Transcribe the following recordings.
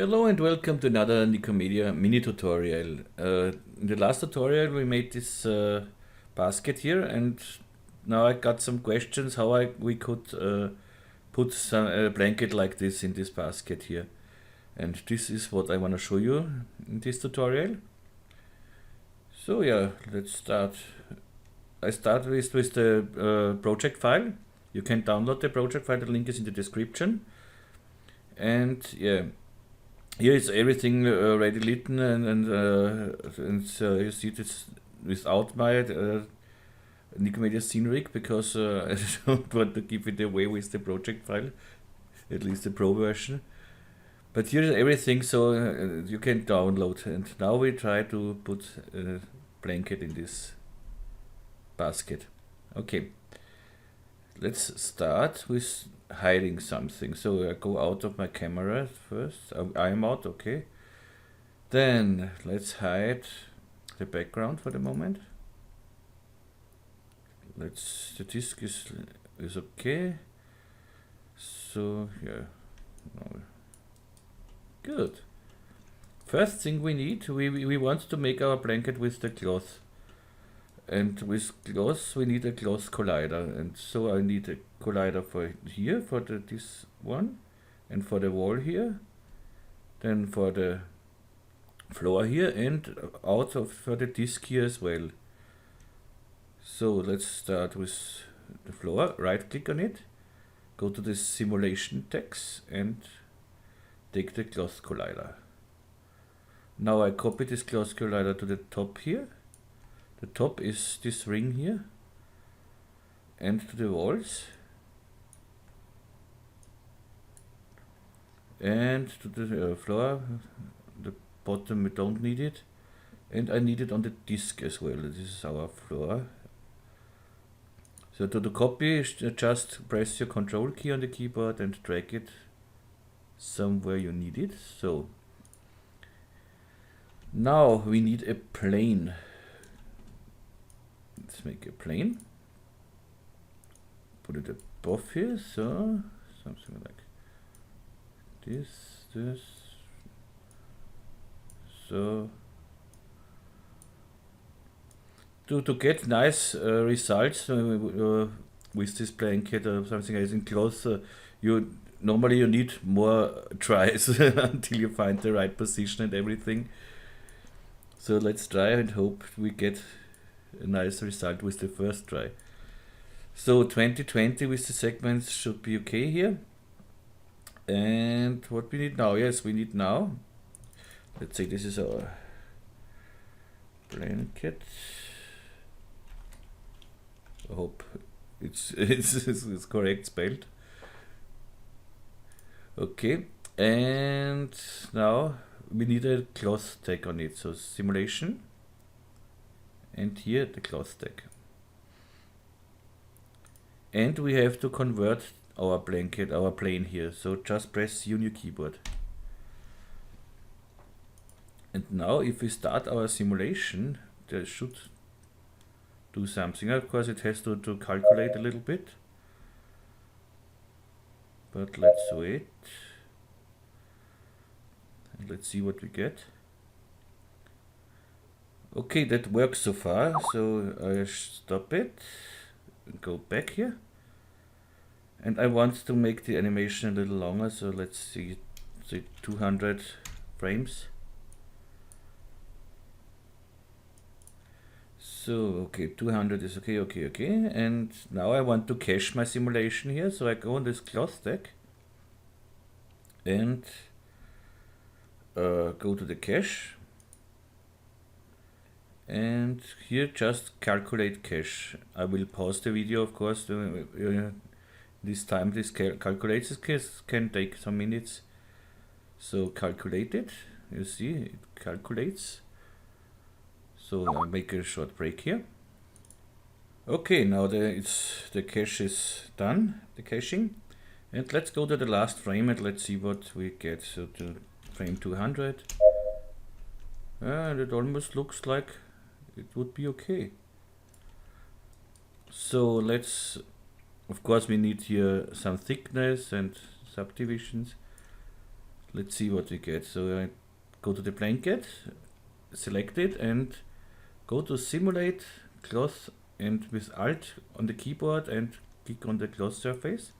Hello and welcome to another Nikomedias mini tutorial. In the last tutorial we made this basket here, and now I got some questions how we could put some blanket like this in this basket here. And this is what I want to show you in this tutorial. So yeah, let's start. I start with the project file. You can download the project file, the link is in the description. And yeah, here is everything already written, and you see this without my Nikomedias Scene Rig, because I don't want to give it away with the project file, at least the pro version. But here is everything, so you can download. And now we try to put a blanket in this basket. Okay, let's start with hiding something. So I go out of my camera first. I'm out, okay. Then let's hide the background for the moment. The disk is okay. So yeah, no. Good. First thing we need, we want to make our blanket with the cloth. And with cloth we need a cloth collider, and so I need a collider for here, for this one, and for the wall here, then for the floor here, and for the disc here as well. So let's start with the floor. Right click on it, go to the simulation text and take the cloth collider. Now I copy this cloth collider to the top here. The top is this ring here, and to the walls, and to the floor. The bottom we don't need it, and I need it on the disc as well. This is our floor. So to copy, just press your control key on the keyboard and drag it somewhere you need it. So now we need a plane. Let's make a plane. Put it above here, so something like this. So to get nice results with this blanket or something else in cloth, you normally need more tries until you find the right position and everything. So let's try and hope we get a nice result with the first try. So 2020 with the segments should be okay here. And what we need now? Yes, we need now, let's say this is our blanket. I hope it's correct spelled. Okay, and now we need a cloth tag on it. So simulation, and here the cloth tag. And we have to convert our blanket, our plane here. So just press U on your keyboard. And now if we start our simulation, there should do something. Of course it has to calculate a little bit. But let's wait. And let's see what we get. Okay, that works so far. So I stop it and go back here. And I want to make the animation a little longer, so let's see, say 200 frames. So okay, 200 is okay. And now I want to cache my simulation here, so I go on this cloth tag and go to the cache, and here just calculate cache. I will pause the video, of course. This time this calculates, this can take some minutes. So calculate it, you see it calculates. So I'll make a short break here. Okay, now the cache is done, the caching. And let's go to the last frame and let's see what we get. So to frame 200. And it almost looks like it would be okay. So let's, of course we need here some thickness and subdivisions. Let's see what we get. So I go to the blanket, select it, and go to simulate cloth, and with Alt on the keyboard and click on the cloth surface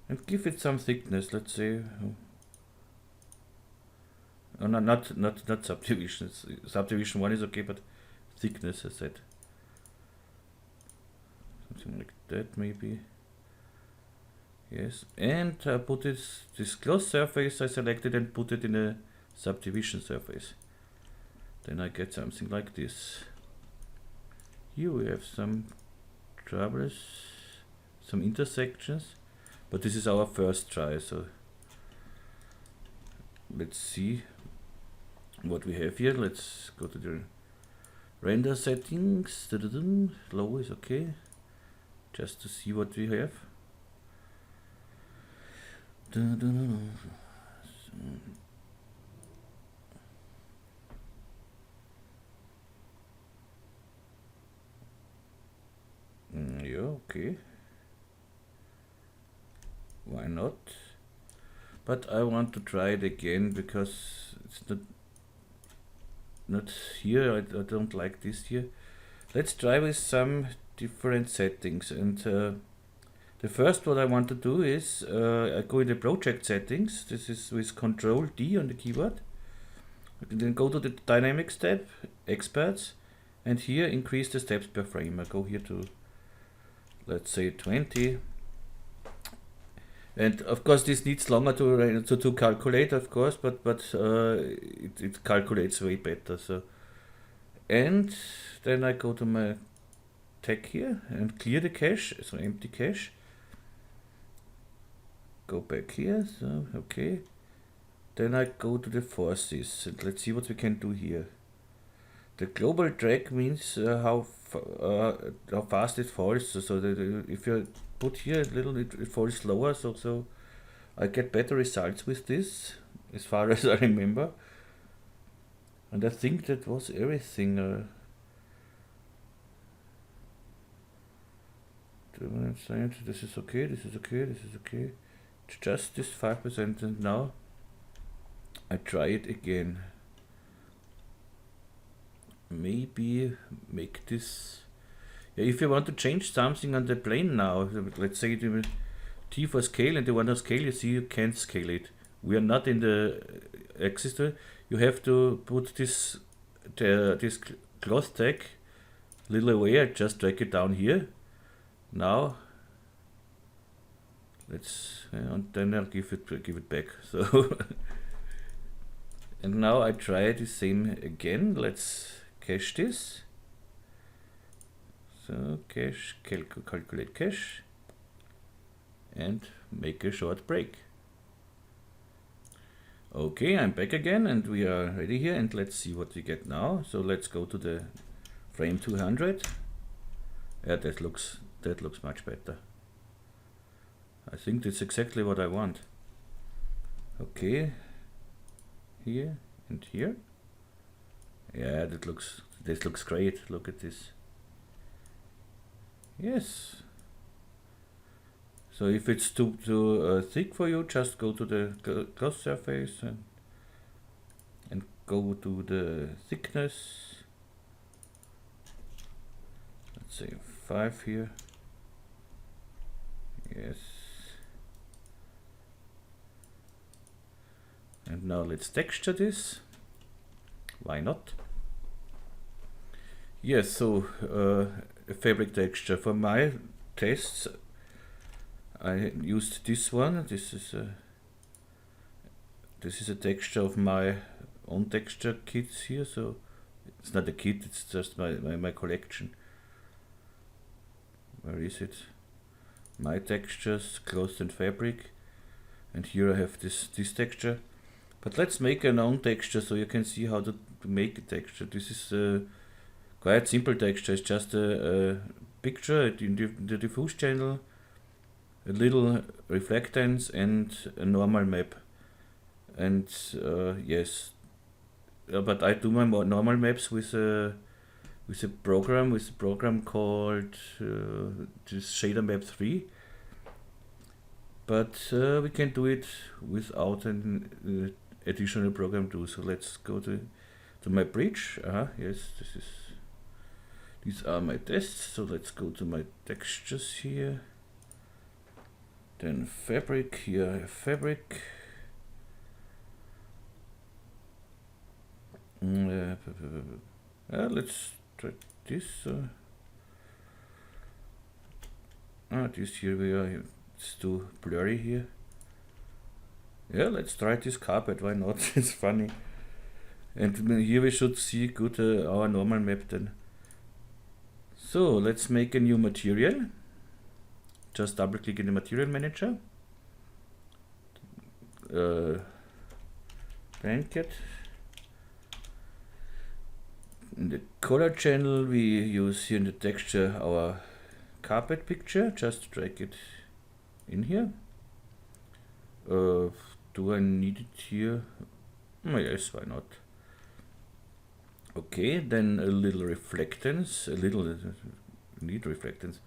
and give it some thickness. Let's say, oh, no, not subdivision. Subdivision 1 is okay, but thickness, I said. Something like that, maybe. Yes, and put this cloth surface I selected and put it in a subdivision surface. Then I get something like this. Here we have some troubles, some intersections, but this is our first try, so let's see what we have here. Let's go to the render settings. Low is okay, just to see what we have. Yeah, okay. Why not? But I want to try it again because it's not here. I don't like this here. Let's try with some different settings. And the first what I want to do is I go in the project settings. This is with Control D on the keyboard. And then go to the Dynamics tab, Experts, and here increase the steps per frame. I go here to, let's say, 20. And of course this needs longer to calculate, of course, but it calculates way better. So, and then I go to my tag here and clear the cache, so empty cache. Go back here, so okay. Then I go to the forces and let's see what we can do here. The global drag means how fast it falls. So that if you put here a little, it falls slower. So I get better results with this, as far as I remember. And I think that was everything. This is okay. This is okay. This is okay. It's just this 5%, and now I try it again. Maybe make this. Yeah, if you want to change something on the plane now, let's say T for scale, and you want to scale, you see you can't scale it. We are not in the axis tool. You have to put this cloth tag a little away. I just drag it down here. Now let's and then I'll give it back. So and now I try the same again. Let's cache this. So cache, calculate cache, and make a short break. Okay, I'm back again, and we are ready here, and let's see what we get now. So let's go to the frame 200. Yeah, that looks much better. I think that's exactly what I want. Okay, here and here. Yeah, this looks great. Look at this. Yes. So if it's too thick for you, just go to the cloth surface and go to the thickness. Let's say 5 here. Yes. And now let's texture this. Why not? Yes, so a fabric texture. For my tests, I used this one. This is a texture of my own texture kits here. So it's not a kit, it's just my collection. Where is it? My textures, cloth and fabric. And here I have this texture. But let's make an own texture so you can see how to make a texture. This is quite simple texture. It's just a picture in the diffuse channel, a little reflectance, and a normal map. And yes, but I do my normal maps with a program called just Shader Map 3. but we can do it without an additional program too. So let's go to my bridge. Yes, these are my tests. So let's go to my textures here. Then fabric, here I have fabric. Let's try this. This here we are. It's too blurry here. Yeah, let's try this carpet. Why not? It's funny. And here we should see good our normal map then. So let's make a new material. Just double click in the material manager. Blanket. In the color channel we use here in the texture our carpet picture. Just drag it in here. Do I need it here? Yes, why not? Okay, then a little reflectance, need reflectance.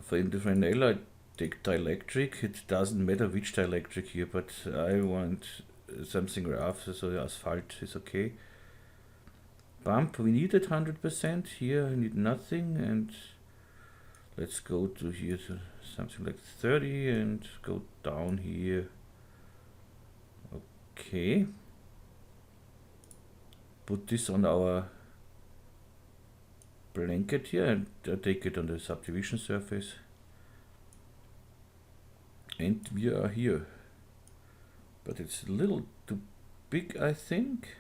For in the final I take dielectric. It doesn't matter which dielectric here, but I want something rough, so the asphalt is okay. Bump, we need it 100%. Here I need nothing, and let's go to here to something like 30 and go down here. Okay. Put this on our blanket here and take it on the subdivision surface. And we are here. But it's a little too big, I think.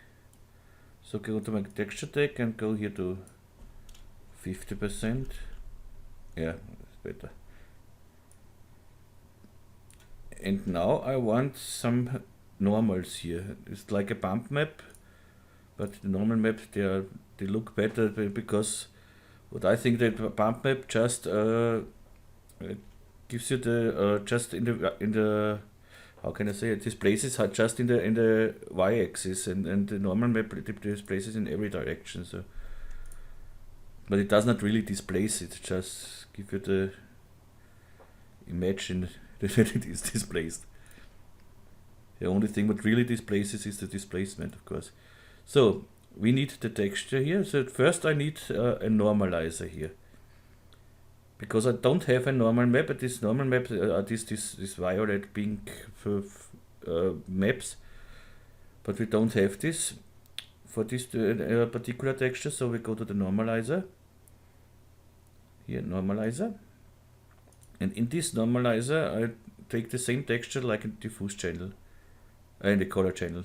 So go to my texture tag and go here to 50%. Yeah, it's better. And now I want some normals here. It's like a bump map, but the normal map they look better because what I think that bump map just gives you the just in the how can I say it? These places are just in the y-axis, and the normal map displays it in every direction. So, but it does not really displace it. Just give you the imagine that it is displaced. The only thing what really displaces is the displacement, of course. So we need the texture here. So first I need a normalizer here, because I don't have a normal map. But this normal map are this violet, pink maps, but we don't have this for this particular texture. So we go to the normalizer. Here, normalizer, and in this normalizer I take the same texture like in diffuse channel, in the color channel.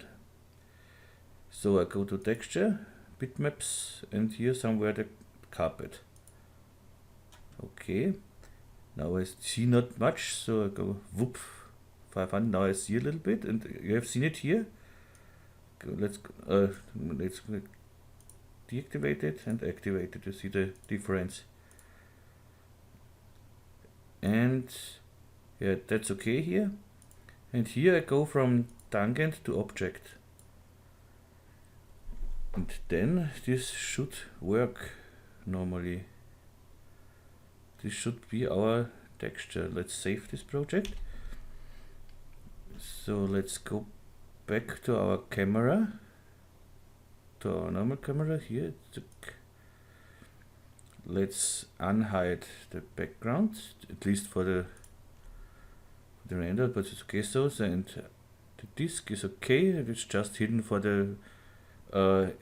So I go to texture, bitmaps, and here somewhere the carpet. Okay, now I see not much, so I go whoop 500. Now I see a little bit, and you have seen it here. Let's deactivate it and activate it to see the difference. And yeah, that's okay here. And here I go from tangent to object. And then this should work normally. This should be our texture. Let's save this project. So let's go back to our camera, to our normal camera here. Let's unhide the background, at least for the render, but it's okay so. And the disk is okay. It's just hidden for the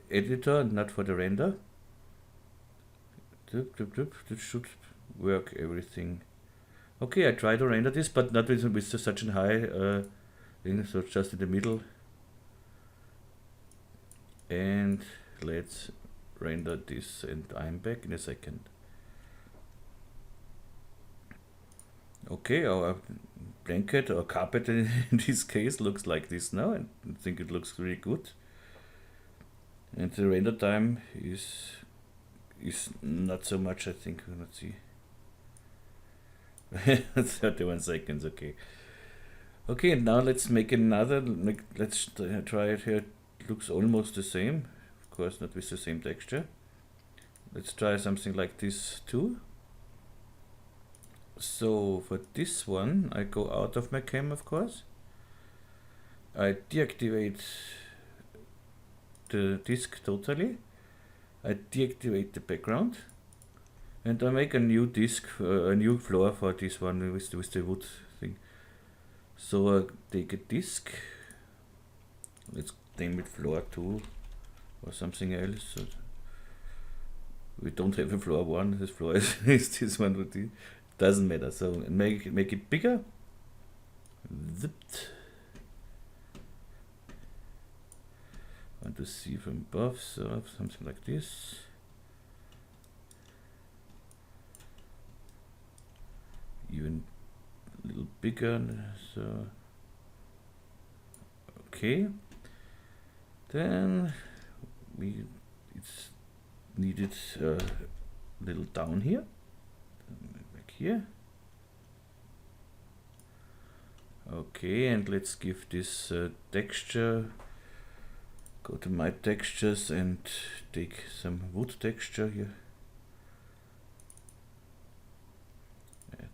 editor, not for the render. This should work everything. Okay, I try to render this, but not with such a high thing, so just in the middle. And let's render this, and I'm back in a second. Okay, our blanket or carpet in this case looks like this now, and I think it looks really good. And the render time is not so much, I think. Let's see. 31 seconds, okay. Okay, and now let's make another, let's try it here. It looks almost the same, of course not with the same texture. Let's try something like this too. So for this one, I go out of my cam, of course. I deactivate the disk totally. I deactivate the background, and I make a new disk, a new floor for this one with the wood thing. So I take a disk. Let's name it floor 2 or something else. So we don't have a floor 1. This floor is this one. It doesn't matter. So make it bigger. Zipped. Want to see from above, so something like this. Even a little bigger. So okay. Then it's needed a little down here, back here. Okay, and let's give this texture. Go to my textures and take some wood texture here.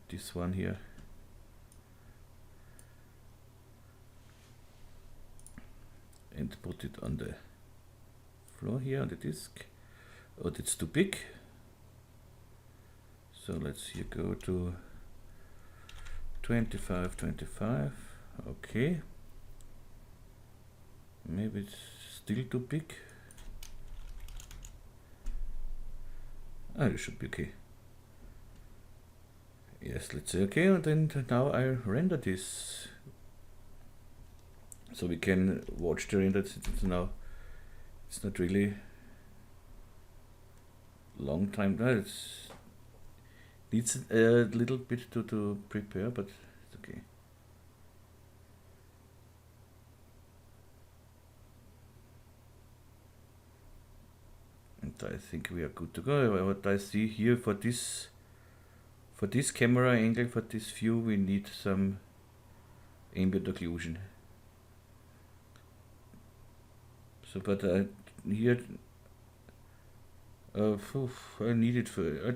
This one here. And put it on the floor here on the disk. Oh, that's too big. So let's here go to 25, 25. Okay. Maybe it's still too big. Ah, it should be okay. Yes, let's say okay, and then now I render this. So we can watch the render. Now it's not really long time. No, it needs a little bit to prepare, but it's okay. And I think we are good to go. What I see here for this camera angle, for this view, we need some ambient occlusion. So, but here I need it for. I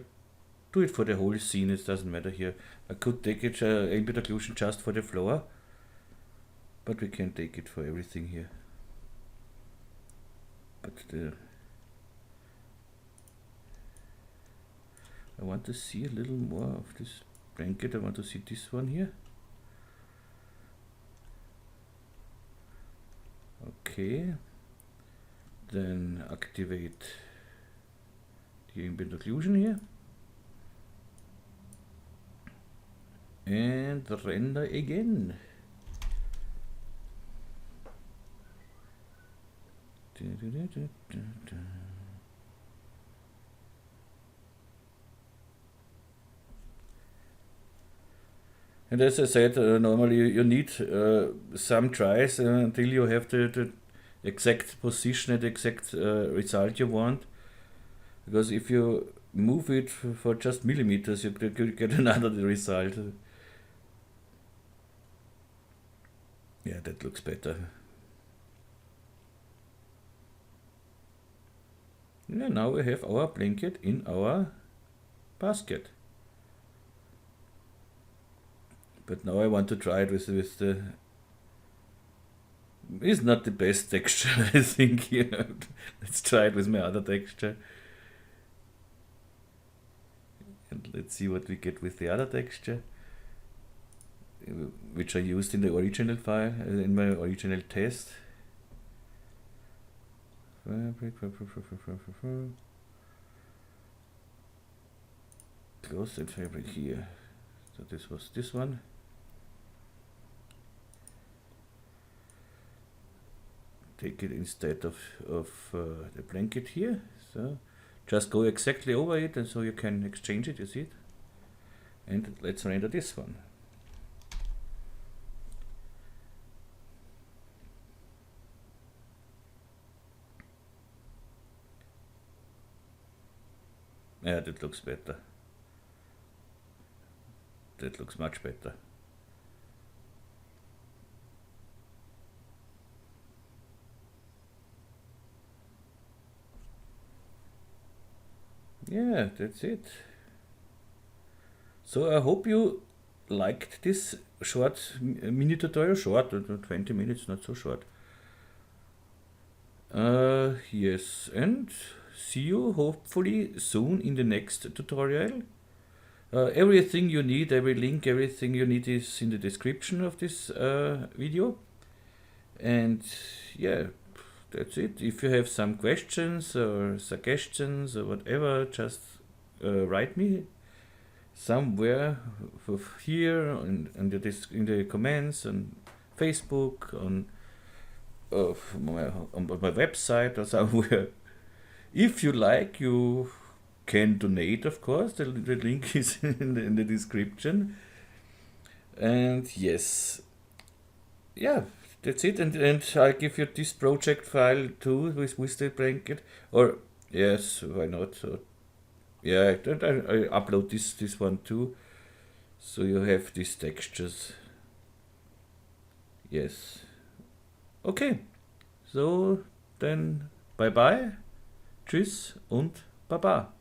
do it for the whole scene. It doesn't matter here. I could take it ambient occlusion just for the floor, but we can take it for everything here. But I want to see a little more of this blanket. I want to see this one here. Okay. Then activate the ambient occlusion here. And render again. And as I said, normally you need some tries until you have the exact position and exact result you want. Because if you move it for just millimeters, you could get another result. Yeah, that looks better. Yeah, now we have our blanket in our basket. But now I want to try it with the... It's not the best texture, I think. Here. Let's try it with my other texture. And let's see what we get with the other texture, which I used in the original file, in my original test. Close and fabric here. So this was this one. Take it instead of the blanket here. So just go exactly over it, and so you can exchange it, you see it. And let's render this one. Yeah, that looks better. That looks much better. Yeah, that's it. So I hope you liked this short mini tutorial, short, 20 minutes, not so short. Yes, and see you hopefully soon in the next tutorial. Everything you need, every link, everything you need is in the description of this video. And yeah, that's it. If you have some questions or suggestions or whatever, just write me somewhere here in the comments on Facebook, on my website or somewhere. If you like, you can donate, of course. The link is in the description. And yes, yeah, that's it. And I'll give you this project file too with the blanket. Or yes, why not? So, yeah, I upload this one too, so you have these textures. Yes. Okay. So then, bye bye, tschüss und baba.